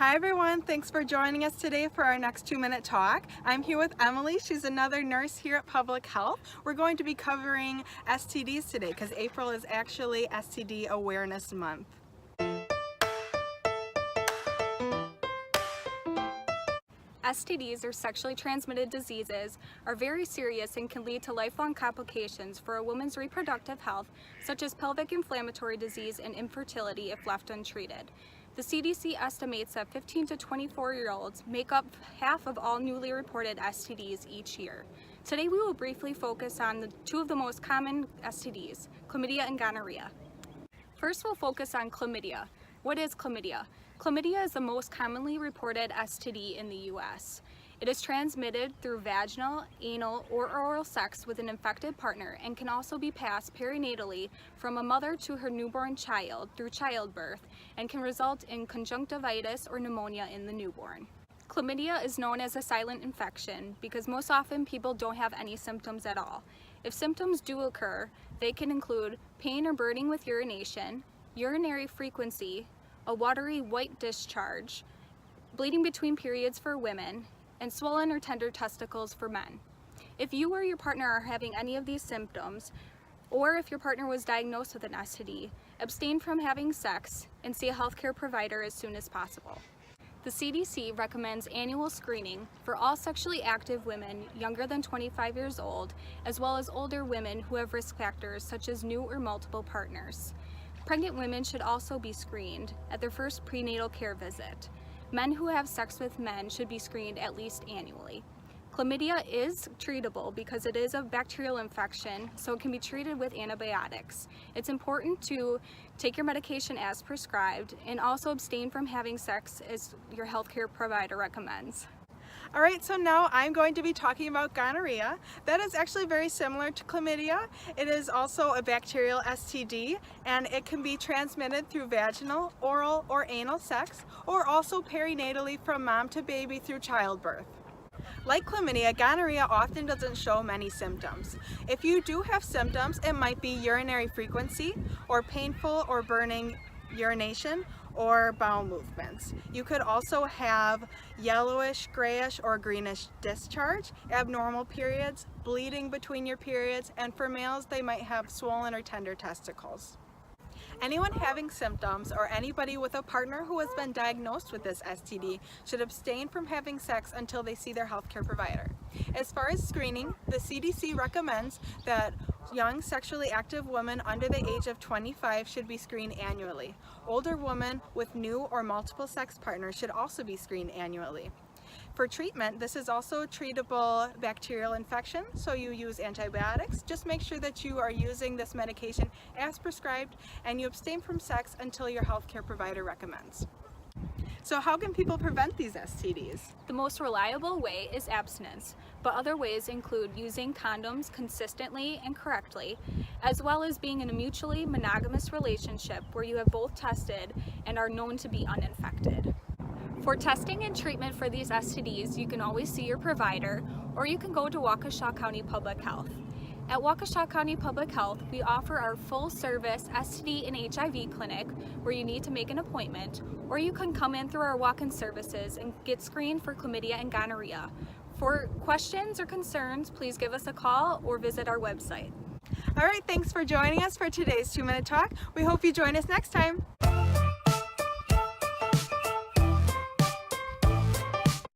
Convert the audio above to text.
Hi everyone, thanks for joining us today for our next 2-minute talk. I'm here with Emily. She's another nurse here at Public Health. We're going to be covering STDs today because April is actually STD Awareness Month. STDs, or sexually transmitted diseases, are very serious and can lead to lifelong complications for a woman's reproductive health, such as pelvic inflammatory disease and infertility if left untreated. The CDC estimates that 15 to 24-year-olds make up half of all newly reported STDs each year. Today we will briefly focus on two of the most common STDs, chlamydia and gonorrhea. First, we'll focus on chlamydia. What is chlamydia? Chlamydia is the most commonly reported STD in the U.S. It is transmitted through vaginal, anal, or oral sex with an infected partner and can also be passed perinatally from a mother to her newborn child through childbirth and can result in conjunctivitis or pneumonia in the newborn. Chlamydia is known as a silent infection because most often people don't have any symptoms at all. If symptoms do occur, they can include pain or burning with urination, urinary frequency, a watery white discharge, bleeding between periods for women, and swollen or tender testicles for men. If you or your partner are having any of these symptoms, or if your partner was diagnosed with an STD, abstain from having sex and see a healthcare provider as soon as possible. The CDC recommends annual screening for all sexually active women younger than 25 years old, as well as older women who have risk factors such as new or multiple partners. Pregnant women should also be screened at their first prenatal care visit. Men who have sex with men should be screened at least annually. Chlamydia is treatable because it is a bacterial infection, so it can be treated with antibiotics. It's important to take your medication as prescribed and also abstain from having sex as your healthcare provider recommends. Alright, so now I'm going to be talking about gonorrhea. That is actually very similar to chlamydia. It is also a bacterial STD and it can be transmitted through vaginal, oral, or anal sex, or also perinatally from mom to baby through childbirth. Like chlamydia, gonorrhea often doesn't show many symptoms. If you do have symptoms, it might be urinary frequency or painful or burning urination or bowel movements. You could also have yellowish, grayish, or greenish discharge, abnormal periods, bleeding between your periods, and for males they might have swollen or tender testicles. Anyone having symptoms or anybody with a partner who has been diagnosed with this STD should abstain from having sex until they see their healthcare provider. As far as screening, the CDC recommends that young sexually active women under the age of 25 should be screened annually. Older women with new or multiple sex partners should also be screened annually. For treatment, this is also a treatable bacterial infection, so you use antibiotics. Just make sure that you are using this medication as prescribed and you abstain from sex until your healthcare provider recommends. So how can people prevent these STDs? The most reliable way is abstinence, but other ways include using condoms consistently and correctly, as well as being in a mutually monogamous relationship where you have both tested and are known to be uninfected. For testing and treatment for these STDs, you can always see your provider, or you can go to Waukesha County Public Health. At Waukesha County Public Health, we offer our full-service STD and HIV clinic where you need to make an appointment, or you can come in through our walk-in services and get screened for chlamydia and gonorrhea. For questions or concerns, please give us a call or visit our website. Alright, thanks for joining us for today's 2-minute talk. We hope you join us next time.